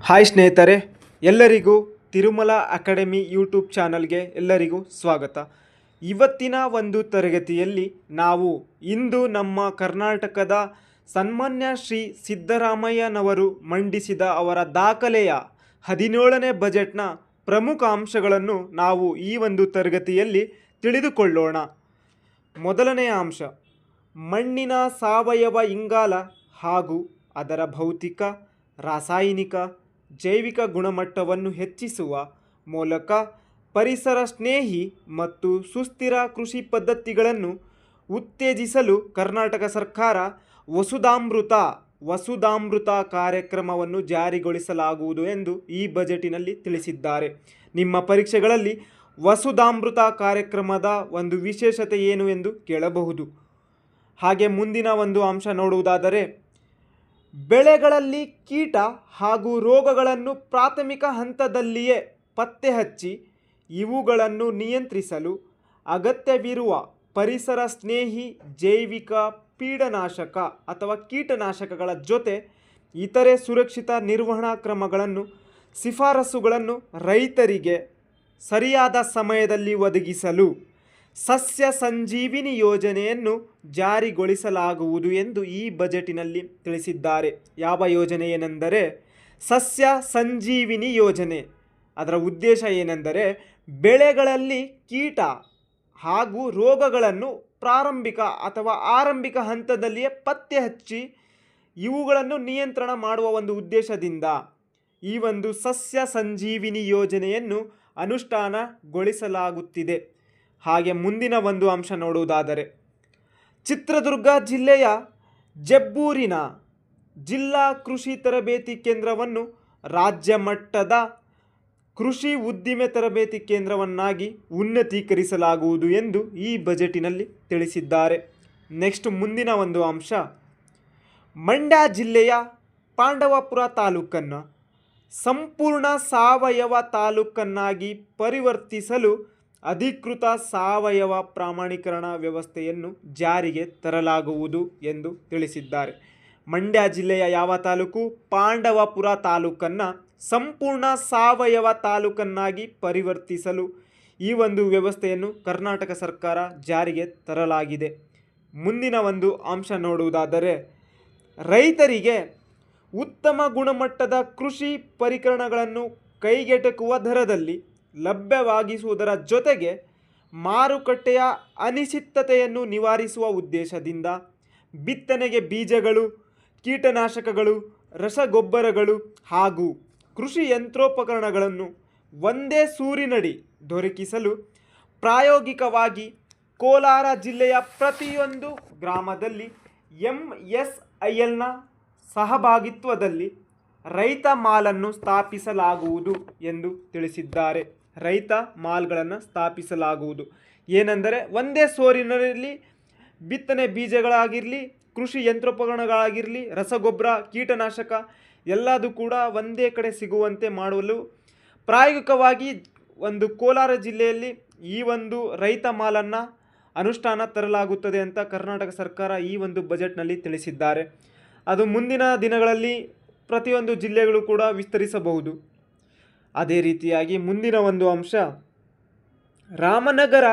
Hi ಸ್ನೇಹಿತರೆ, ಎಲ್ಲರಿಗೂ Tirumala academy YouTube ಚಾನಲ್ಗೆ ಎಲ್ಲರಿಗೂ ಸ್ವಾಗತ. ಇವತ್ತಿನ ಒಂದು ತರಗತಿಯಲ್ಲಿ ನಾವು ಇಂದು ನಮ್ಮ ಕರ್ನಾಟಕದ ಸನ್ಮಾನ್ಯ ಶ್ರೀ ಸಿದ್ದರಾಮಯ್ಯನವರು ಮಂಡಿಸಿದ ಅವರ ದಾಖಲೆಯ 17ನೇ ಬಜೆಟ್ನ ಪ್ರಮುಖ ಅಂಶಗಳನ್ನು ನಾವು ಈ ಒಂದು ತರಗತಿಯಲ್ಲಿ ತಿಳಿದುಕೊಳ್ಳೋಣ. ಮೊದಲನೆಯ ಅಂಶ, ಮಣ್ಣಿನ ಸಾವಯವ ಇಂಗಾಲ ಹಾಗೂ ಅದರ ಭೌತಿಕ, ರಾಸಾಯನಿಕ, ಜೈವಿಕ ಗುಣಮಟ್ಟವನ್ನು ಹೆಚ್ಚಿಸುವ ಮೂಲಕ ಪರಿಸರ ಸ್ನೇಹಿ ಮತ್ತು ಸುಸ್ಥಿರ ಕೃಷಿ ಪದ್ಧತಿಗಳನ್ನು ಉತ್ತೇಜಿಸಲು ಕರ್ನಾಟಕ ಸರ್ಕಾರ ವಸುಧಾಮೃತ ಕಾರ್ಯಕ್ರಮವನ್ನು ಜಾರಿಗೊಳಿಸಲಾಗುವುದು ಎಂದು ಈ ಬಜೆಟಿನಲ್ಲಿ ತಿಳಿಸಿದ್ದಾರೆ. ನಿಮ್ಮ ಪರೀಕ್ಷೆಗಳಲ್ಲಿ ವಸುಧಾಮೃತ ಕಾರ್ಯಕ್ರಮದ ಒಂದು ವಿಶೇಷತೆ ಏನು ಎಂದು ಕೇಳಬಹುದು. ಹಾಗೆ ಮುಂದಿನ ಒಂದು ಅಂಶ ನೋಡುವುದಾದರೆ, ಬೆಳೆಗಳಲ್ಲಿ ಕೀಟ ಹಾಗೂ ರೋಗಗಳನ್ನು ಪ್ರಾಥಮಿಕ ಹಂತದಲ್ಲಿಯೇ ಪತ್ತೆ ಹಚ್ಚಿ ಇವುಗಳನ್ನು ನಿಯಂತ್ರಿಸಲು ಅಗತ್ಯವಿರುವ ಪರಿಸರ ಸ್ನೇಹಿ ಜೈವಿಕ ಪೀಡನಾಶಕ ಅಥವಾ ಕೀಟನಾಶಕಗಳ ಜೊತೆ ಇತರೆ ಸುರಕ್ಷಿತ ನಿರ್ವಹಣಾ ಕ್ರಮಗಳನ್ನು ಶಿಫಾರಸುಗಳನ್ನು ರೈತರಿಗೆ ಸರಿಯಾದ ಸಮಯದಲ್ಲಿ ಒದಗಿಸಲು ಸಸ್ಯ ಸಂಜೀವಿನಿ ಯೋಜನೆಯನ್ನು ಜಾರಿಗೊಳಿಸಲಾಗುವುದು ಎಂದು ಈ ಬಜೆಟಿನಲ್ಲಿ ತಿಳಿಸಿದ್ದಾರೆ. ಯಾವ ಯೋಜನೆ ಏನೆಂದರೆ ಸಸ್ಯ ಸಂಜೀವಿನಿ ಯೋಜನೆ. ಅದರ ಉದ್ದೇಶ ಏನೆಂದರೆ ಬೆಳೆಗಳಲ್ಲಿ ಕೀಟ ಹಾಗೂ ರೋಗಗಳನ್ನು ಪ್ರಾರಂಭಿಕ ಅಥವಾ ಆರಂಭಿಕ ಹಂತದಲ್ಲಿಯೇ ಪತ್ತೆ ಹಚ್ಚಿ ಇವುಗಳನ್ನು ನಿಯಂತ್ರಣ ಮಾಡುವ ಒಂದು ಉದ್ದೇಶದಿಂದ ಈ ಒಂದು ಸಸ್ಯ ಸಂಜೀವಿನಿ ಯೋಜನೆಯನ್ನು ಅನುಷ್ಠಾನಗೊಳಿಸಲಾಗುತ್ತಿದೆ. ಹಾಗೆ ಮುಂದಿನ ಒಂದು ಅಂಶ ನೋಡುವುದಾದರೆ, ಚಿತ್ರದುರ್ಗ ಜಿಲ್ಲೆಯ ಜಬ್ಬೂರಿನ ಜಿಲ್ಲಾ ಕೃಷಿ ತರಬೇತಿ ಕೇಂದ್ರವನ್ನು ರಾಜ್ಯ ಮಟ್ಟದ ಕೃಷಿ ಉದ್ದಿಮೆ ತರಬೇತಿ ಕೇಂದ್ರವನ್ನಾಗಿ ಉನ್ನತೀಕರಿಸಲಾಗುವುದು ಎಂದು ಈ ಬಜೆಟಿನಲ್ಲಿ ತಿಳಿಸಿದ್ದಾರೆ. ನೆಕ್ಸ್ಟ್ ಮುಂದಿನ ಒಂದು ಅಂಶ, ಮಂಡ್ಯ ಜಿಲ್ಲೆಯ ಪಾಂಡವಪುರ ತಾಲೂಕನ್ನು ಸಂಪೂರ್ಣ ಸಾವಯವ ತಾಲೂಕನ್ನಾಗಿ ಪರಿವರ್ತಿಸಲು ಅಧಿಕೃತ ಸಾವಯವ ಪ್ರಮಾಣೀಕರಣ ವ್ಯವಸ್ಥೆಯನ್ನು ಜಾರಿಗೆ ತರಲಾಗುವುದು ಎಂದು ತಿಳಿಸಿದ್ದಾರೆ. ಮಂಡ್ಯ ಜಿಲ್ಲೆಯ ಯಾವ ತಾಲೂಕು? ಪಾಂಡವಪುರ ತಾಲೂಕನ್ನು ಸಂಪೂರ್ಣ ಸಾವಯವ ತಾಲೂಕನ್ನಾಗಿ ಪರಿವರ್ತಿಸಲು ಈ ಒಂದು ವ್ಯವಸ್ಥೆಯನ್ನು ಕರ್ನಾಟಕ ಸರ್ಕಾರ ಜಾರಿಗೆ ತರಲಾಗಿದೆ. ಮುಂದಿನ ಒಂದು ಅಂಶ ನೋಡುವುದಾದರೆ, ರೈತರಿಗೆ ಉತ್ತಮ ಗುಣಮಟ್ಟದ ಕೃಷಿ ಪರಿಕರಗಳನ್ನು ಕೈಗೆಟಕುವ ದರದಲ್ಲಿ ಲಭ್ಯವಾಗಿಸುವುದರ ಜೊತೆಗೆ ಮಾರುಕಟ್ಟೆಯ ಅನಿಶ್ಚಿತತೆಯನ್ನು ನಿವಾರಿಸುವ ಉದ್ದೇಶದಿಂದ ಬಿತ್ತನೆಗೆ ಬೀಜಗಳು, ಕೀಟನಾಶಕಗಳು, ರಸಗೊಬ್ಬರಗಳು ಹಾಗೂ ಕೃಷಿ ಯಂತ್ರೋಪಕರಣಗಳನ್ನು ಒಂದೇ ಸೂರಿನಡಿ ದೊರಕಿಸಲು ಪ್ರಾಯೋಗಿಕವಾಗಿ ಕೋಲಾರ ಜಿಲ್ಲೆಯ ಪ್ರತಿಯೊಂದು ಗ್ರಾಮದಲ್ಲಿ MSILನ ಸಹಭಾಗಿತ್ವದಲ್ಲಿ ರೈತ ಮಾಲನ್ನು ಸ್ಥಾಪಿಸಲಾಗುವುದು ಎಂದು ತಿಳಿಸಿದ್ದಾರೆ. ರೈತ ಮಾಲ್ಗಳನ್ನು ಸ್ಥಾಪಿಸಲಾಗುವುದು ಏನೆಂದರೆ ಒಂದೇ ಸೋರಿನಲ್ಲಿ ಬಿತ್ತನೆ ಬೀಜಗಳಾಗಿರಲಿ, ಕೃಷಿ ಯಂತ್ರೋಪಕರಣಗಳಾಗಿರಲಿ, ರಸಗೊಬ್ಬರ, ಕೀಟನಾಶಕ ಎಲ್ಲದೂ ಕೂಡ ಒಂದೇ ಕಡೆ ಸಿಗುವಂತೆ ಮಾಡಲು ಪ್ರಾಯೋಗಿಕವಾಗಿ ಒಂದು ಕೋಲಾರ ಜಿಲ್ಲೆಯಲ್ಲಿ ಈ ಒಂದು ರೈತ ಮಾಲನ್ನು ಅನುಷ್ಠಾನ ತರಲಾಗುತ್ತದೆ ಅಂತ ಕರ್ನಾಟಕ ಸರ್ಕಾರ ಈ ಒಂದು ಬಜೆಟ್ನಲ್ಲಿ ತಿಳಿಸಿದ್ದಾರೆ. ಅದು ಮುಂದಿನ ದಿನಗಳಲ್ಲಿ ಪ್ರತಿಯೊಂದು ಜಿಲ್ಲೆಗಳು ಕೂಡ ವಿಸ್ತರಿಸಬಹುದು. ಅದೇ ರೀತಿಯಾಗಿ ಮುಂದಿನ ಒಂದು ಅಂಶ, ರಾಮನಗರ,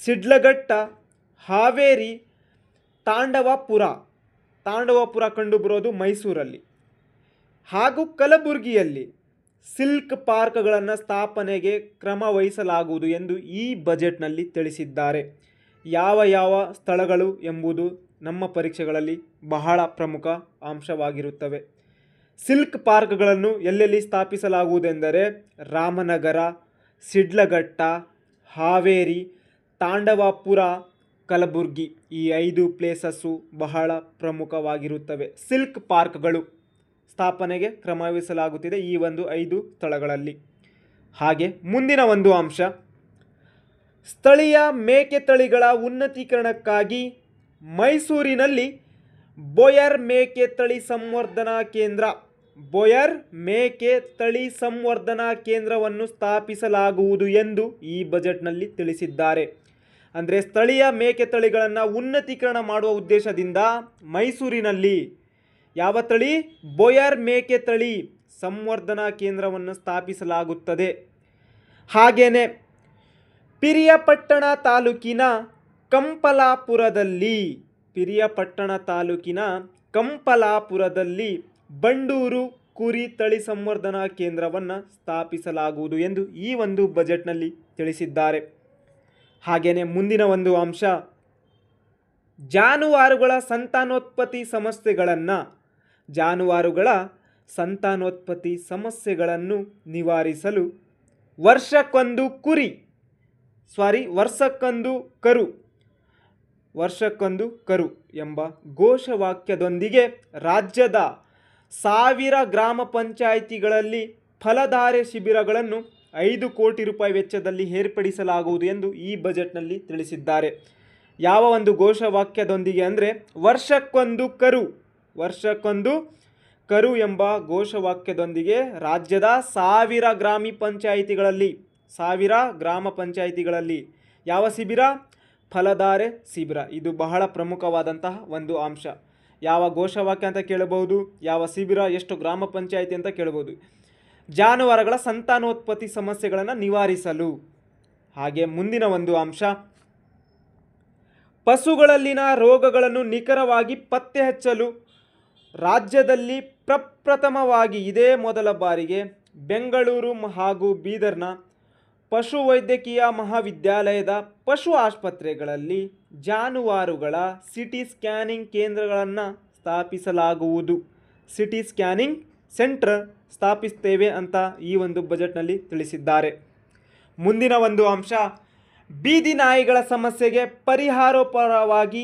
ಶಿಡ್ಲಘಟ್ಟ, ಹಾವೇರಿ, ತಾಂಡವಪುರ ಕಂಡುಬರೋದು ಮೈಸೂರಲ್ಲಿ ಹಾಗೂ ಕಲಬುರಗಿಯಲ್ಲಿ ಸಿಲ್ಕ್ ಪಾರ್ಕ್ಗಳನ್ನು ಸ್ಥಾಪನೆಗೆ ಕ್ರಮ ವಹಿಸಲಾಗುವುದು ಎಂದು ಈ ಬಜೆಟ್ನಲ್ಲಿ ತಿಳಿಸಿದ್ದಾರೆ. ಯಾವ ಸ್ಥಳಗಳು ಎಂಬುದು ನಮ್ಮ ಪರೀಕ್ಷೆಗಳಲ್ಲಿ ಬಹಳ ಪ್ರಮುಖ ಅಂಶವಾಗಿರುತ್ತವೆ. ಸಿಲ್ಕ್ ಪಾರ್ಕ್ಗಳನ್ನು ಎಲ್ಲೆಲ್ಲಿ ಸ್ಥಾಪಿಸಲಾಗುವುದೆಂದರೆ ರಾಮನಗರ, ಶಿಡ್ಲಘಟ್ಟ, ಹಾವೇರಿ, ತಾಂಡವಪುರ, ಕಲಬುರಗಿ ಈ 5 ಪ್ಲೇಸಸ್ಸು ಬಹಳ ಪ್ರಮುಖವಾಗಿರುತ್ತವೆ. ಸಿಲ್ಕ್ ಪಾರ್ಕ್ಗಳು ಸ್ಥಾಪನೆಗೆ ಕ್ರಮ ವಹಿಸಲಾಗುತ್ತಿದೆ ಈ ಒಂದು 5 ಸ್ಥಳಗಳಲ್ಲಿ. ಹಾಗೆ ಮುಂದಿನ ಒಂದು ಅಂಶ, ಸ್ಥಳೀಯ ಮೇಕೆ ತಳಿಗಳ ಉನ್ನತೀಕರಣಕ್ಕಾಗಿ ಮೈಸೂರಿನಲ್ಲಿ ಬೋಯರ್ ಮೇಕೆ ತಳಿ ಸಂವರ್ಧನಾ ಕೇಂದ್ರವನ್ನು ಸ್ಥಾಪಿಸಲಾಗುವುದು ಎಂದು ಈ ಬಜೆಟ್ನಲ್ಲಿ ತಿಳಿಸಿದ್ದಾರೆ. ಅಂದರೆ ಸ್ಥಳೀಯ ಮೇಕೆ ತಳಿಗಳನ್ನು ಉನ್ನತೀಕರಣ ಮಾಡುವ ಉದ್ದೇಶದಿಂದ ಮೈಸೂರಿನಲ್ಲಿ ಯಾವ ತಳಿ? ಬೋಯರ್ ಮೇಕೆ ತಳಿ ಸಂವರ್ಧನಾ ಕೇಂದ್ರವನ್ನು ಸ್ಥಾಪಿಸಲಾಗುತ್ತದೆ. ಹಾಗೆಯೇ ಪಿರಿಯಾಪಟ್ಟಣ ತಾಲೂಕಿನ ಕಂಪಲಾಪುರದಲ್ಲಿ ಬಂಡೂರು ಕುರಿ ತಳಿ ಸಂವರ್ಧನಾ ಕೇಂದ್ರವನ್ನು ಸ್ಥಾಪಿಸಲಾಗುವುದು ಎಂದು ಈ ಒಂದು ಬಜೆಟ್ನಲ್ಲಿ ತಿಳಿಸಿದ್ದಾರೆ. ಹಾಗೆಯೇ ಮುಂದಿನ ಒಂದು ಅಂಶ, ಜಾನುವಾರುಗಳ ಸಂತಾನೋತ್ಪತ್ತಿ ಸಮಸ್ಯೆಗಳನ್ನು ನಿವಾರಿಸಲು ವರ್ಷಕ್ಕೊಂದು ಕರು ಎಂಬ ಘೋಷವಾಕ್ಯದೊಂದಿಗೆ ರಾಜ್ಯದ 1000 ಗ್ರಾಮ ಪಂಚಾಯಿತಿಗಳಲ್ಲಿ ಫಲಧಾರೆ ಶಿಬಿರಗಳನ್ನು 5 ಕೋಟಿ ರೂಪಾಯಿ ವೆಚ್ಚದಲ್ಲಿ ಏರ್ಪಡಿಸಲಾಗುವುದು ಎಂದು ಈ ಬಜೆಟ್ನಲ್ಲಿ ತಿಳಿಸಿದ್ದಾರೆ. ಯಾವ ಒಂದು ಘೋಷವಾಕ್ಯದೊಂದಿಗೆ ಅಂದರೆ ವರ್ಷಕ್ಕೊಂದು ಕರು ಎಂಬ ಘೋಷವಾಕ್ಯದೊಂದಿಗೆ ರಾಜ್ಯದ 1000 ಗ್ರಾಮ ಪಂಚಾಯಿತಿಗಳಲ್ಲಿ ಯಾವ ಶಿಬಿರ? ಫಲಧಾರೆ ಶಿಬಿರ. ಇದು ಬಹಳ ಪ್ರಮುಖವಾದಂತಹ ಒಂದು ಅಂಶ. ಯಾವ ಘೋಷವಾಕ್ಯ ಅಂತ ಕೇಳಬಹುದು, ಯಾವ ಶಿಬಿರ, ಎಷ್ಟು ಗ್ರಾಮ ಪಂಚಾಯಿತಿ ಅಂತ ಕೇಳಬಹುದು. ಜಾನುವಾರುಗಳ ಸಂತಾನೋತ್ಪತ್ತಿ ಸಮಸ್ಯೆಗಳನ್ನು ನಿವಾರಿಸಲು. ಹಾಗೆ ಮುಂದಿನ ಒಂದು ಅಂಶ, ಪಶುಗಳಲ್ಲಿನ ರೋಗಗಳನ್ನು ನಿಖರವಾಗಿ ಪತ್ತೆ ಹಚ್ಚಲು ರಾಜ್ಯದಲ್ಲಿ ಪ್ರಪ್ರಥಮವಾಗಿ ಇದೇ ಮೊದಲ ಬಾರಿಗೆ ಬೆಂಗಳೂರು ಹಾಗೂ ಬೀದರ್ನ ಪಶುವೈದ್ಯಕೀಯ ಮಹಾವಿದ್ಯಾಲಯದ ಪಶು ಆಸ್ಪತ್ರೆಗಳಲ್ಲಿ ಜಾನುವಾರುಗಳ ಸಿಟಿ ಸ್ಕ್ಯಾನಿಂಗ್ ಕೇಂದ್ರಗಳನ್ನು ಸ್ಥಾಪಿಸಲಾಗುವುದು. ಸಿಟಿ ಸ್ಕ್ಯಾನಿಂಗ್ ಸೆಂಟರ್ ಸ್ಥಾಪಿಸ್ತೇವೆ ಅಂತ ಈ ಒಂದು ಬಜೆಟ್ನಲ್ಲಿ ತಿಳಿಸಿದ್ದಾರೆ. ಮುಂದಿನ ಒಂದು ಅಂಶ, ಬೀದಿ ನಾಯಿಗಳ ಸಮಸ್ಯೆಗೆ ಪರಿಹಾರೋಪರವಾಗಿ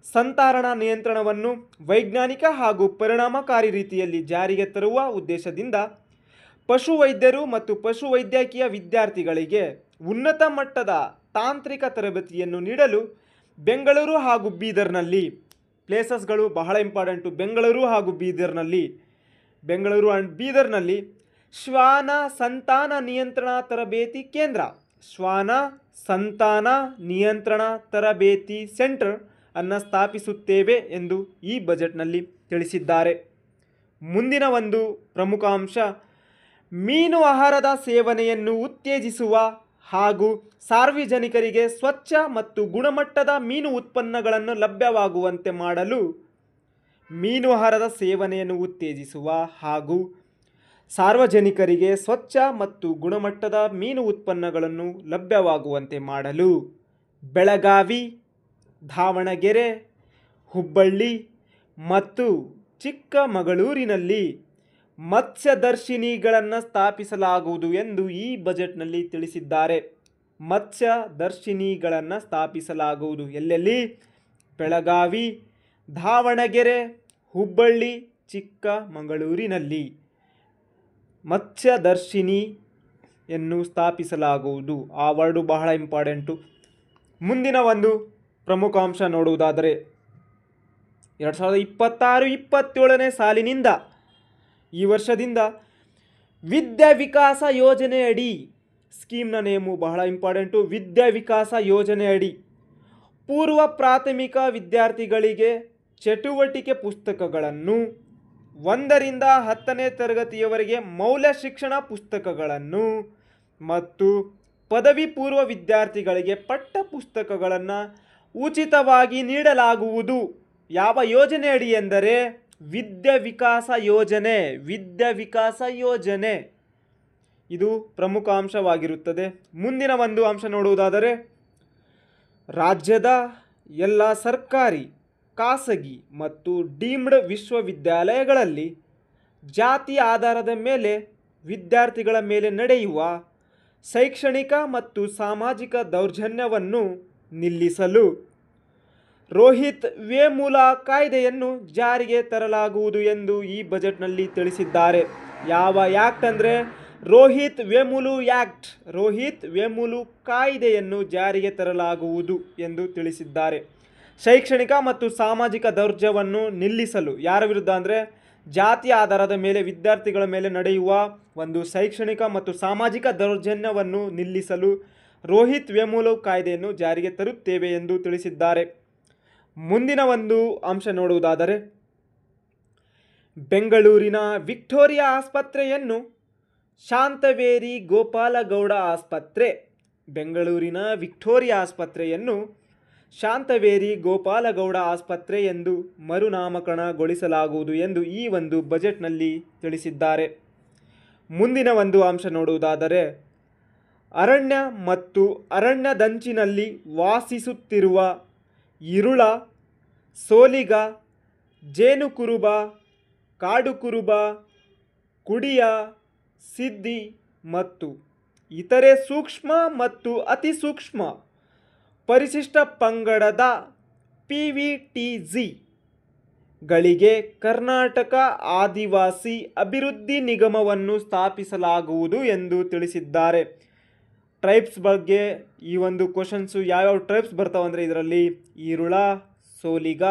ಸಂತಾರಣ ನಿಯಂತ್ರಣವನ್ನು ವೈಜ್ಞಾನಿಕ ಹಾಗೂ ಪರಿಣಾಮಕಾರಿ ರೀತಿಯಲ್ಲಿ ಜಾರಿಗೆ ತರುವ ಉದ್ದೇಶದಿಂದ ಪಶುವೈದ್ಯರು ಮತ್ತು ಪಶುವೈದ್ಯಕೀಯ ವಿದ್ಯಾರ್ಥಿಗಳಿಗೆ ಉನ್ನತ ಮಟ್ಟದ ತಾಂತ್ರಿಕ ತರಬೇತಿಯನ್ನು ನೀಡಲು ಬೆಂಗಳೂರು ಹಾಗೂ ಬೀದರ್ನಲ್ಲಿ ಪ್ಲೇಸಸ್ಗಳು ಬಹಳ ಇಂಪಾರ್ಟೆಂಟು. ಬೆಂಗಳೂರು ಆ್ಯಂಡ್ ಬೀದರ್ನಲ್ಲಿ ಶ್ವಾನ ಸಂತಾನ ನಿಯಂತ್ರಣ ತರಬೇತಿ ಕೇಂದ್ರ, ಶ್ವಾನ ಸಂತಾನ ನಿಯಂತ್ರಣ ತರಬೇತಿ ಸೆಂಟರ್ ಅನ್ನು ಸ್ಥಾಪಿಸುತ್ತೇವೆ ಎಂದು ಈ ಬಜೆಟ್ನಲ್ಲಿ ತಿಳಿಸಿದ್ದಾರೆ. ಮುಂದಿನ ಒಂದು ಪ್ರಮುಖ ಅಂಶ, ಮೀನು ಆಹಾರದ ಸೇವನೆಯನ್ನು ಉತ್ತೇಜಿಸುವ ಹಾಗೂ ಸಾರ್ವಜನಿಕರಿಗೆ ಸ್ವಚ್ಛ ಮತ್ತು ಗುಣಮಟ್ಟದ ಮೀನು ಉತ್ಪನ್ನಗಳನ್ನು ಲಭ್ಯವಾಗುವಂತೆ ಮಾಡಲು ಮೀನು ಆಹಾರದ ಸೇವನೆಯನ್ನು ಉತ್ತೇಜಿಸುವ ಹಾಗೂ ಸಾರ್ವಜನಿಕರಿಗೆ ಸ್ವಚ್ಛ ಮತ್ತು ಗುಣಮಟ್ಟದ ಮೀನು ಉತ್ಪನ್ನಗಳನ್ನು ಲಭ್ಯವಾಗುವಂತೆ ಮಾಡಲು ಬೆಳಗಾವಿ, ದಾವಣಗೆರೆ, ಹುಬ್ಬಳ್ಳಿ ಮತ್ತು ಚಿಕ್ಕಮಗಳೂರಿನಲ್ಲಿ ಮತ್ಸ್ಯದರ್ಶಿನಿಗಳನ್ನು ಸ್ಥಾಪಿಸಲಾಗುವುದು ಎಂದು ಈ ಬಜೆಟ್ನಲ್ಲಿ ತಿಳಿಸಿದ್ದಾರೆ. ಮತ್ಸ್ಯದರ್ಶಿನಿಗಳನ್ನು ಸ್ಥಾಪಿಸಲಾಗುವುದು ಎಲ್ಲೆಲ್ಲಿ? ಬೆಳಗಾವಿ, ದಾವಣಗೆರೆ, ಹುಬ್ಬಳ್ಳಿ, ಚಿಕ್ಕಮಗಳೂರಿನಲ್ಲಿ ಮತ್ಸ್ಯದರ್ಶಿನಿಯನ್ನು ಸ್ಥಾಪಿಸಲಾಗುವುದು. ಆ ವರ್ಡು ಬಹಳ ಇಂಪಾರ್ಟೆಂಟು. ಮುಂದಿನ ಒಂದು ಪ್ರಮುಖ ಅಂಶ ನೋಡುವುದಾದರೆ 2026-27ನೇ ಸಾಲಿನಿಂದ ಈ ವರ್ಷದಿಂದ ವಿದ್ಯಾ ವಿಕಾಸ ಯೋಜನೆ ಅಡಿ ಸ್ಕೀಮ್ನ ನೇಮು ಬಹಳ ಇಂಪಾರ್ಟೆಂಟು. ವಿದ್ಯಾ ವಿಕಾಸ ಯೋಜನೆ ಅಡಿ ಪೂರ್ವ ಪ್ರಾಥಮಿಕ ವಿದ್ಯಾರ್ಥಿಗಳಿಗೆ ಚಟುವಟಿಕೆ ಪುಸ್ತಕಗಳನ್ನು 1ರಿಂದ 10ನೇ ತರಗತಿಯವರೆಗೆ ಮೌಲ್ಯ ಶಿಕ್ಷಣ ಪುಸ್ತಕಗಳನ್ನು ಮತ್ತು ಪದವಿ ಪೂರ್ವ ವಿದ್ಯಾರ್ಥಿಗಳಿಗೆ ಪಠ್ಯ ಪುಸ್ತಕಗಳನ್ನು ಉಚಿತವಾಗಿ ನೀಡಲಾಗುವುದು. ಯಾವ ಯೋಜನೆ ಅಡಿ ಎಂದರೆ ವಿದ್ಯಾ ವಿಕಾಸ ಯೋಜನೆ. ಇದು ಪ್ರಮುಖ ಅಂಶವಾಗಿರುತ್ತದೆ. ಮುಂದಿನ ಒಂದು ಅಂಶ ನೋಡುವುದಾದರೆ ರಾಜ್ಯದ ಎಲ್ಲ ಸರ್ಕಾರಿ, ಖಾಸಗಿ ಮತ್ತು ಡೀಮ್ಡ್ ವಿಶ್ವವಿದ್ಯಾಲಯಗಳಲ್ಲಿ ಜಾತಿ ಆಧಾರದ ಮೇಲೆ ವಿದ್ಯಾರ್ಥಿಗಳ ಮೇಲೆ ನಡೆಯುವ ಶೈಕ್ಷಣಿಕ ಮತ್ತು ಸಾಮಾಜಿಕ ದೌರ್ಜನ್ಯವನ್ನು ನಿಲ್ಲಿಸಲು ರೋಹಿತ್ ವೇಮುಲ ಕಾಯ್ದೆಯನ್ನು ಜಾರಿಗೆ ತರಲಾಗುವುದು ಎಂದು ಈ ಬಜೆಟ್ನಲ್ಲಿ ತಿಳಿಸಿದ್ದಾರೆ. ಯಾವ ಆ್ಯಕ್ಟ್ ಅಂದರೆ ರೋಹಿತ್ ವೇಮುಲು ಕಾಯ್ದೆಯನ್ನು ಜಾರಿಗೆ ತರಲಾಗುವುದು ಎಂದು ತಿಳಿಸಿದ್ದಾರೆ. ಶೈಕ್ಷಣಿಕ ಮತ್ತು ಸಾಮಾಜಿಕ ದೌರ್ಜನ್ಯವನ್ನು ನಿಲ್ಲಿಸಲು ಯಾರ ವಿರುದ್ಧ ಅಂದರೆ ಜಾತಿ ಆಧಾರದ ಮೇಲೆ ವಿದ್ಯಾರ್ಥಿಗಳ ಮೇಲೆ ನಡೆಯುವ ಒಂದು ಶೈಕ್ಷಣಿಕ ಮತ್ತು ಸಾಮಾಜಿಕ ದೌರ್ಜನ್ಯವನ್ನು ನಿಲ್ಲಿಸಲು ರೋಹಿತ್ ವೇಮುಲು ಕಾಯ್ದೆಯನ್ನು ಜಾರಿಗೆ ತರುತ್ತೇವೆ ಎಂದು ತಿಳಿಸಿದ್ದಾರೆ. ಮುಂದಿನ ಒಂದು ಅಂಶ ನೋಡುವುದಾದರೆ ಬೆಂಗಳೂರಿನ ವಿಕ್ಟೋರಿಯಾ ಆಸ್ಪತ್ರೆಯನ್ನು ಶಾಂತವೇರಿ ಗೋಪಾಲಗೌಡ ಆಸ್ಪತ್ರೆ. ಬೆಂಗಳೂರಿನ ವಿಕ್ಟೋರಿಯಾ ಆಸ್ಪತ್ರೆಯನ್ನು ಶಾಂತವೇರಿ ಗೋಪಾಲಗೌಡ ಆಸ್ಪತ್ರೆ ಎಂದು ಮರುನಾಮಕರಣಗೊಳಿಸಲಾಗುವುದು ಎಂದು ಈ ಒಂದು ಬಜೆಟ್ನಲ್ಲಿ ತಿಳಿಸಿದ್ದಾರೆ. ಮುಂದಿನ ಒಂದು ಅಂಶ ನೋಡುವುದಾದರೆ, ಅರಣ್ಯ ಮತ್ತು ಅರಣ್ಯದಂಚಿನಲ್ಲಿ ವಾಸಿಸುತ್ತಿರುವ ಇರುಳ, ಸೋಲಿಗ, ಜೇನುಕುರುಬ, ಕಾಡುಕುರುಬ, ಕುಡಿಯ, ಸಿದ್ದಿ ಮತ್ತು ಇತರೆ ಸೂಕ್ಷ್ಮ ಮತ್ತು ಅತಿ ಸೂಕ್ಷ್ಮ ಪರಿಶಿಷ್ಟ ಪಂಗಡದ PVTG ಗಳಿಗೆ ಕರ್ನಾಟಕ ಆದಿವಾಸಿ ಅಭಿವೃದ್ಧಿ ನಿಗಮವನ್ನು ಸ್ಥಾಪಿಸಲಾಗುವುದು ಎಂದು ತಿಳಿಸಿದ್ದಾರೆ. ಟ್ರೈಬ್ಸ್ ಬಗ್ಗೆ ಈ ಒಂದು ಕ್ವಶನ್ಸು ಯಾವ್ಯಾವ ಟ್ರೈಬ್ಸ್ ಬರ್ತಾವಂದರೆ ಇದರಲ್ಲಿ ಈರುಳ, ಸೋಲಿಗ,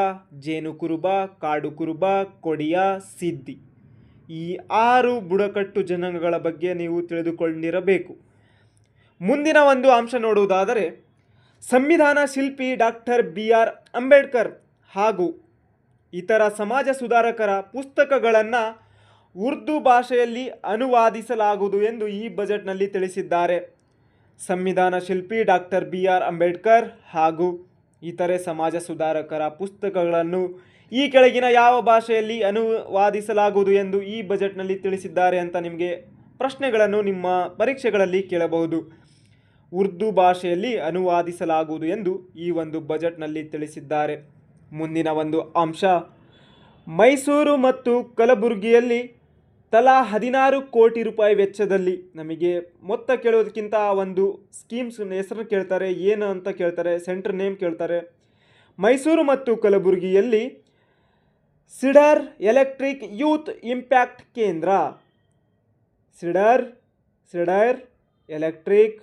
ಜೇನುಕುರುಬ, ಕಾಡುಕುರುಬ, ಕೊಡಿಯ, ಸಿದ್ದಿ ಈ 6 ಬುಡಕಟ್ಟು ಜನಾಂಗಗಳ ಬಗ್ಗೆ ನೀವು ತಿಳಿದುಕೊಂಡಿರಬೇಕು. ಮುಂದಿನ ಒಂದು ಅಂಶ ನೋಡುವುದಾದರೆ, ಸಂವಿಧಾನ ಶಿಲ್ಪಿ ಡಾಕ್ಟರ್ BR ಅಂಬೇಡ್ಕರ್ ಹಾಗೂ ಇತರ ಸಮಾಜ ಸುಧಾರಕರ ಪುಸ್ತಕಗಳನ್ನು ಉರ್ದು ಭಾಷೆಯಲ್ಲಿ ಅನುವಾದಿಸಲಾಗುವುದು ಎಂದು ಈ ಬಜೆಟ್ನಲ್ಲಿ ತಿಳಿಸಿದ್ದಾರೆ. ಸಂವಿಧಾನ ಶಿಲ್ಪಿ ಡಾಕ್ಟರ್ BR ಅಂಬೇಡ್ಕರ್ ಹಾಗೂ ಇತರೆ ಸಮಾಜ ಸುಧಾರಕರ ಪುಸ್ತಕಗಳನ್ನು ಈ ಕೆಳಗಿನ ಯಾವ ಭಾಷೆಯಲ್ಲಿ ಅನುವಾದಿಸಲಾಗುವುದು ಎಂದು ಈ ಬಜೆಟ್ನಲ್ಲಿ ತಿಳಿಸಿದ್ದಾರೆ ಅಂತ ನಿಮಗೆ ಪ್ರಶ್ನೆಗಳನ್ನು ನಿಮ್ಮ ಪರೀಕ್ಷೆಗಳಲ್ಲಿ ಕೇಳಬಹುದು. ಉರ್ದು ಭಾಷೆಯಲ್ಲಿ ಅನುವಾದಿಸಲಾಗುವುದು ಎಂದು ಈ ಒಂದು ಬಜೆಟ್ನಲ್ಲಿ ತಿಳಿಸಿದ್ದಾರೆ. ಮುಂದಿನ ಒಂದು ಅಂಶ, ಮೈಸೂರು ಮತ್ತು ಕಲಬುರಗಿಯಲ್ಲಿ ತಲಾ 16 ಕೋಟಿ ರೂಪಾಯಿ ವೆಚ್ಚದಲ್ಲಿ, ನಮಗೆ ಮೊತ್ತ ಕೇಳೋದಕ್ಕಿಂತ ಒಂದು ಸ್ಕೀಮ್ಸ್ ಹೆಸರು ಕೇಳ್ತಾರೆ, ಏನು ಅಂತ ಕೇಳ್ತಾರೆ, ಸೆಂಟರ್ ನೇಮ್ ಕೇಳ್ತಾರೆ. ಮೈಸೂರು ಮತ್ತು ಕಲಬುರಗಿಯಲ್ಲಿ ಸಿಡರ್ ಎಲೆಕ್ಟ್ರಿಕ್ ಯೂತ್ ಇಂಪ್ಯಾಕ್ಟ್ ಕೇಂದ್ರ, cider electric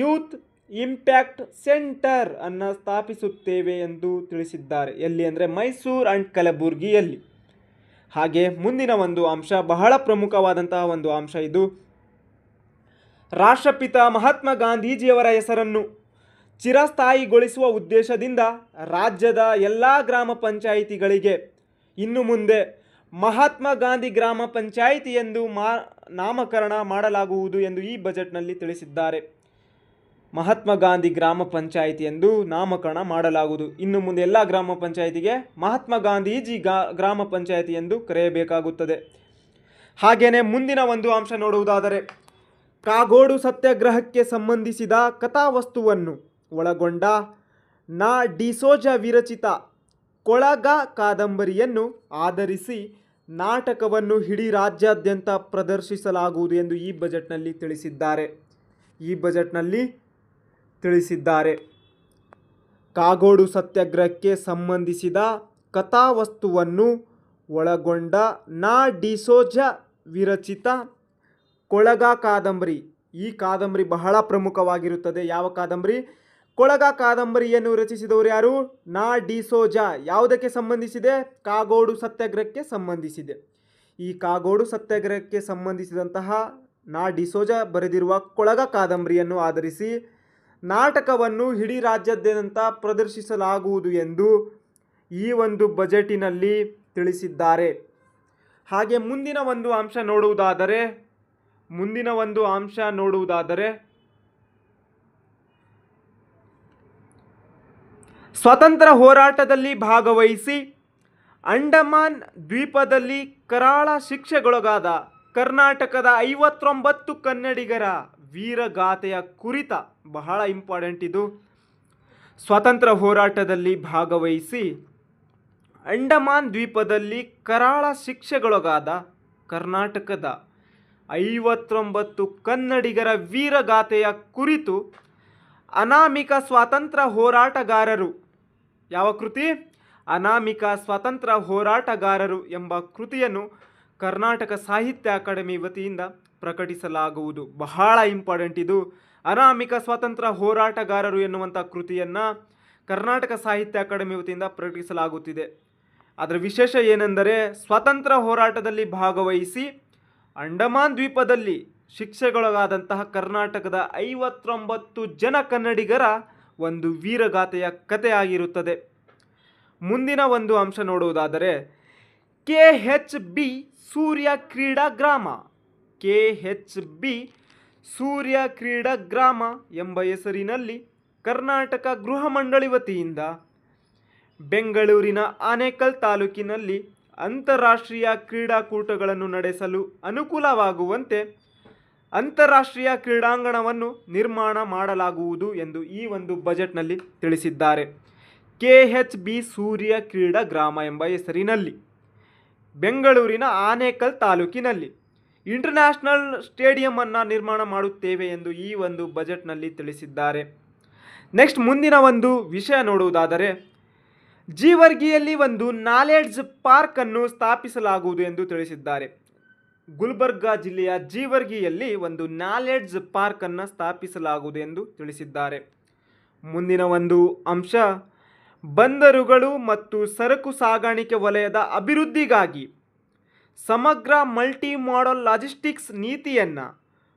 youth impact centre ಅನ್ನು ಸ್ಥಾಪಿಸುತ್ತೇವೆ ಎಂದು ತಿಳಿಸಿದ್ದಾರೆ. ಎಲ್ಲಿ ಅಂದರೆ ಮೈಸೂರು ಆ್ಯಂಡ್ ಕಲಬುರಗಿಯಲ್ಲಿ. ಹಾಗೆ ಮುಂದಿನ ಒಂದು ಅಂಶ, ಬಹಳ ಪ್ರಮುಖವಾದಂತಹ ಒಂದು ಅಂಶ ಇದು, ರಾಷ್ಟ್ರಪಿತ ಮಹಾತ್ಮ ಗಾಂಧೀಜಿಯವರ ಹೆಸರನ್ನು ಚಿರಸ್ಥಾಯಿಗೊಳಿಸುವ ಉದ್ದೇಶದಿಂದ ರಾಜ್ಯದ ಎಲ್ಲ ಗ್ರಾಮ ಪಂಚಾಯಿತಿಗಳಿಗೆ ಇನ್ನು ಮುಂದೆ ಮಹಾತ್ಮ ಗಾಂಧಿ ಗ್ರಾಮ ಪಂಚಾಯಿತಿ ಎಂದು ನಾಮಕರಣ ಮಾಡಲಾಗುವುದು ಎಂದು ಈ ಬಜೆಟ್ನಲ್ಲಿ ತಿಳಿಸಿದ್ದಾರೆ. ಮಹಾತ್ಮ ಗಾಂಧಿ ಗ್ರಾಮ ಪಂಚಾಯಿತಿ ಎಂದು ನಾಮಕರಣ ಮಾಡಲಾಗುವುದು. ಇನ್ನು ಮುಂದೆ ಎಲ್ಲ ಗ್ರಾಮ ಪಂಚಾಯಿತಿಗೆ ಮಹಾತ್ಮ ಗಾಂಧೀಜಿ ಗ್ರಾಮ ಪಂಚಾಯಿತಿ ಎಂದು ಕರೆಯಬೇಕಾಗುತ್ತದೆ. ಹಾಗೆಯೇ ಮುಂದಿನ ಒಂದು ಅಂಶ ನೋಡುವುದಾದರೆ, ಕಾಗೋಡು ಸತ್ಯಾಗ್ರಹಕ್ಕೆ ಸಂಬಂಧಿಸಿದ ಕಥಾವಸ್ತುವನ್ನು ಒಳಗೊಂಡ ನಾ ಡಿಸೋಜ ವಿರಚಿತ ಕೊಳಗ ಕಾದಂಬರಿಯನ್ನು ಆಧರಿಸಿ ನಾಟಕವನ್ನು ಇಡೀ ರಾಜ್ಯಾದ್ಯಂತ ಪ್ರದರ್ಶಿಸಲಾಗುವುದು ಎಂದು ಈ ಬಜೆಟ್ನಲ್ಲಿ ತಿಳಿಸಿದ್ದಾರೆ. ಕಾಗೋಡು ಸತ್ಯಾಗ್ರಹಕ್ಕೆ ಸಂಬಂಧಿಸಿದ ಕಥಾವಸ್ತುವನ್ನು ಒಳಗೊಂಡ ನಾ ಡಿಸೋಜ ವಿರಚಿತ ಕೊಳಗ ಕಾದಂಬರಿ, ಈ ಕಾದಂಬರಿ ಬಹಳ ಪ್ರಮುಖವಾಗಿರುತ್ತದೆ. ಯಾವ ಕಾದಂಬರಿ? ಕೊಳಗ ಕಾದಂಬರಿಯನ್ನು ರಚಿಸಿದವರು ಯಾರು? ನಾ ಡಿಸೋಜ. ಯಾವುದಕ್ಕೆ ಸಂಬಂಧಿಸಿದೆ? ಕಾಗೋಡು ಸತ್ಯಾಗ್ರಹಕ್ಕೆ ಸಂಬಂಧಿಸಿದೆ. ಈ ಕಾಗೋಡು ಸತ್ಯಾಗ್ರಹಕ್ಕೆ ಸಂಬಂಧಿಸಿದಂತಹ ನಾ ಡಿಸೋಜ ಬರೆದಿರುವ ಕೊಳಗ ಕಾದಂಬರಿಯನ್ನು ಆಧರಿಸಿ ನಾಟಕವನ್ನು ಇಡೀ ರಾಜ್ಯಾದ್ಯಂತ ಪ್ರದರ್ಶಿಸಲಾಗುವುದು ಎಂದು ಈ ಒಂದು ಬಜೆಟಿನಲ್ಲಿ ತಿಳಿಸಿದ್ದಾರೆ. ಹಾಗೆ ಮುಂದಿನ ಒಂದು ಅಂಶ ನೋಡುವುದಾದರೆ ಸ್ವಾತಂತ್ರ್ಯ ಹೋರಾಟದಲ್ಲಿ ಭಾಗವಹಿಸಿ ಅಂಡಮಾನ್ ದ್ವೀಪದಲ್ಲಿ ಕರಾಳ ಶಿಕ್ಷೆಗೊಳಗಾದ ಕರ್ನಾಟಕದ 59 ಕನ್ನಡಿಗರ ವೀರಗಾಥೆಯ ಕುರಿತ, ಬಹಳ ಇಂಪಾರ್ಟೆಂಟ್ ಇದು, ಸ್ವಾತಂತ್ರ್ಯ ಹೋರಾಟದಲ್ಲಿ ಭಾಗವಹಿಸಿ ಅಂಡಮಾನ್ ದ್ವೀಪದಲ್ಲಿ ಕರಾಳ ಶಿಕ್ಷೆಗೊಳಗಾದ ಕರ್ನಾಟಕದ 59 ಕನ್ನಡಿಗರ ವೀರಗಾಥೆಯ ಕುರಿತು ಅನಾಮಿಕ ಸ್ವಾತಂತ್ರ್ಯ ಹೋರಾಟಗಾರರು, ಯಾವ ಕೃತಿ? ಅನಾಮಿಕ ಸ್ವಾತಂತ್ರ್ಯ ಹೋರಾಟಗಾರರು ಎಂಬ ಕೃತಿಯನ್ನು ಕರ್ನಾಟಕ ಸಾಹಿತ್ಯ ಅಕಾಡೆಮಿ ವತಿಯಿಂದ ಪ್ರಕಟಿಸಲಾಗುವುದು. ಬಹಳ ಇಂಪಾರ್ಟೆಂಟ್ ಇದು. ಅನಾಮಿಕ ಸ್ವಾತಂತ್ರ್ಯ ಹೋರಾಟಗಾರರು ಎನ್ನುವಂಥ ಕೃತಿಯನ್ನು ಕರ್ನಾಟಕ ಸಾಹಿತ್ಯ ಅಕಾಡೆಮಿ ವತಿಯಿಂದ ಪ್ರಕಟಿಸಲಾಗುತ್ತಿದೆ. ಅದರ ವಿಶೇಷ ಏನೆಂದರೆ, ಸ್ವಾತಂತ್ರ್ಯ ಹೋರಾಟದಲ್ಲಿ ಭಾಗವಹಿಸಿ ಅಂಡಮಾನ್ ದ್ವೀಪದಲ್ಲಿ ಶಿಕ್ಷೆಗೊಳಗಾದಂತಹ ಕರ್ನಾಟಕದ 59 ಜನ ಕನ್ನಡಿಗರ ಒಂದು ವೀರಗಾಥೆಯ ಕಥೆ ಆಗಿರುತ್ತದೆ. ಮುಂದಿನ ಒಂದು ಅಂಶ ನೋಡುವುದಾದರೆ, KHB ಸೂರ್ಯ ಕ್ರೀಡಾ ಗ್ರಾಮ. KHB ಸೂರ್ಯ ಕ್ರೀಡಾ ಗ್ರಾಮ ಎಂಬ ಹೆಸರಿನಲ್ಲಿ ಕರ್ನಾಟಕ ಗೃಹ ಮಂಡಳಿ ವತಿಯಿಂದ ಬೆಂಗಳೂರಿನ ಆನೇಕಲ್ ತಾಲೂಕಿನಲ್ಲಿ ಅಂತಾರಾಷ್ಟ್ರೀಯ ಕ್ರೀಡಾಕೂಟಗಳನ್ನು ನಡೆಸಲು ಅನುಕೂಲವಾಗುವಂತೆ ಅಂತಾರಾಷ್ಟ್ರೀಯ ಕ್ರೀಡಾಂಗಣವನ್ನು ನಿರ್ಮಾಣ ಮಾಡಲಾಗುವುದು ಎಂದು ಈ ಒಂದು ಬಜೆಟ್ನಲ್ಲಿ ತಿಳಿಸಿದ್ದಾರೆ. KHB ಸೂರ್ಯ ಕ್ರೀಡಾ ಗ್ರಾಮ ಎಂಬ ಹೆಸರಿನಲ್ಲಿ ಬೆಂಗಳೂರಿನ ಆನೇಕಲ್ ತಾಲೂಕಿನಲ್ಲಿ ಇಂಟರ್ನ್ಯಾಷನಲ್ ಸ್ಟೇಡಿಯಂ ನಿರ್ಮಾಣ ಮಾಡುತ್ತೇವೆ ಎಂದು ಈ ಒಂದು ಬಜೆಟ್ನಲ್ಲಿ ತಿಳಿಸಿದ್ದಾರೆ. ನೆಕ್ಸ್ಟ್ ಮುಂದಿನ ಒಂದು ವಿಷಯ ನೋಡುವುದಾದರೆ, ಜೀವರ್ಗಿಯಲ್ಲಿ ಒಂದು ನಾಲೆಡ್ಜ್ ಪಾರ್ಕ್ ಅನ್ನು ಸ್ಥಾಪಿಸಲಾಗುವುದು ಎಂದು ತಿಳಿಸಿದ್ದಾರೆ. ಗುಲ್ಬರ್ಗಾ ಜಿಲ್ಲೆಯ ಜೀವರ್ಗಿಯಲ್ಲಿ ಒಂದು ನಾಲೆಡ್ಜ್ ಪಾರ್ಕ್ ಅನ್ನು ಸ್ಥಾಪಿಸಲಾಗುವುದು ಎಂದು ತಿಳಿಸಿದ್ದಾರೆ. ಮುಂದಿನ ಒಂದು ಅಂಶ, ಬಂದರುಗಳು ಮತ್ತು ಸರಕು ಸಾಗಾಣಿಕೆ ವಲಯದ ಅಭಿವೃದ್ಧಿಗಾಗಿ ಸಮಗ್ರ ಮಲ್ಟಿ ಮಾಡೆಲ್ ಲಾಜಿಸ್ಟಿಕ್ಸ್ ನೀತಿಯನ್ನು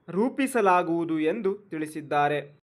ರೂಪಿಸಲಾಗುವುದು ಎಂದು ತಿಳಿಸಿದ್ದಾರೆ.